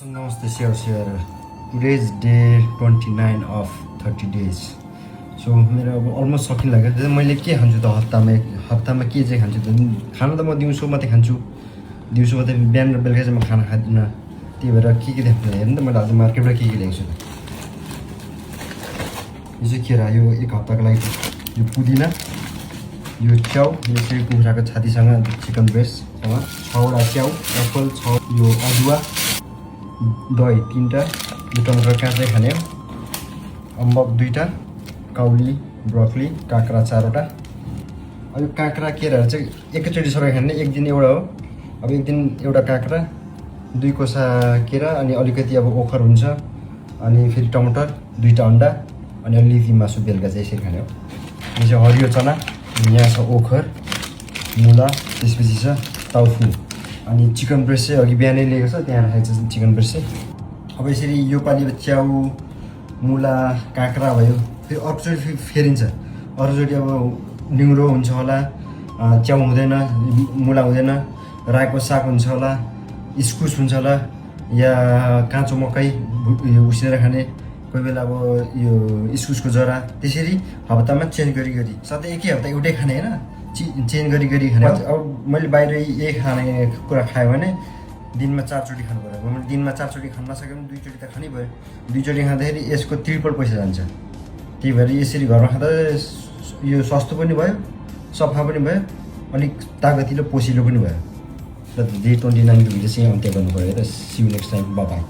Namaste, share. Today is day 29 of 30 days. So मेरो अब almost सकिन लाग्यो। मैले के खान्छु त हप्तामा के चाहिँ खान्छु त खाना त म दिउँसो मात्रै खान्छु। दिउँसो मात्रै बिहान र बेलुका चाहिँ म खाना खादिनँ। त्यही भएर के देख्नु हेर्नु त मैले आज मार्केटबाट के ल्याएको छु त। यो चाहिँ केरा यो एक हप्ताको लागि यो पुदिना यो च्याउ यो चाहिँ कुखुराको छातीसँग चिकन ब्रेस्टसँग 6वटा च्याउ एप्पल 6 यो अदुवा दही 3टा यो टमाटर काँचै खाने अम्बक 2टा काउली ब्रोकली काँक्रा 4वटा। अब यो काँक्रा केराहरू चाहिँ एकैचोटि सबै खाने एक दिन एउटा हो। अब एक दिन एउटा काँक्रा 2 कोसा केरा अनि अलिकति अब ओखर हुन्छ अनि फेरि टमाटर 2टा अन्डा अनि अलिकति मासु बेलुका चाहिँ यसरी खाने हो। यो चाहिँ हरियो चना यहाँ छ ओखर मुला त्यसपछि छ टाउफु अनि चिकन ब्रेस्ट चाहिँ अघि बिहानै लिएको छ त्यहाँ राखेको छ चिकन ब्रेस्ट चाहिँ। अब यसरी यो पालि च्याउ मुला काँक्रा भयो फेरि अर्कोचोटि फेरिन्छ अरूचोटि अब निङ्ग्रो हुन्छ होला च्याउ हुँदैन मुला हुँदैन रायोको साग हुन्छ होला इस्कुस हुन्छ होला या काँचो मकै यो उसिनेर खाने कोही बेला अब यो इस्कुसको जरा त्यसरी हप्तामा चेन्ज गरी सधैँ एकै हप्ता एउटै खाने होइन चेन्ज गरी खाने। अब मैले बाहिर यही खाने कुरा खायो भने दिनमा 4 चोटि खानु पऱ्यो। मैले दिनमा 4 चोटि खान नसके पनि 2 चोटि त खानै भयो। 2 चोटि खाँदाखेरि यसको ट्रिपल पैसा जान्छ। त्यही भएर यसरी घरमा खाँदा यो सस्तो पनि भयो सफा पनि भयो अलिक तागतिलो पोसिलो पनि भयो। र डे 29 को भिडियो चाहिँ अन्त्य गर्नु पऱ्यो र see you next time bye by.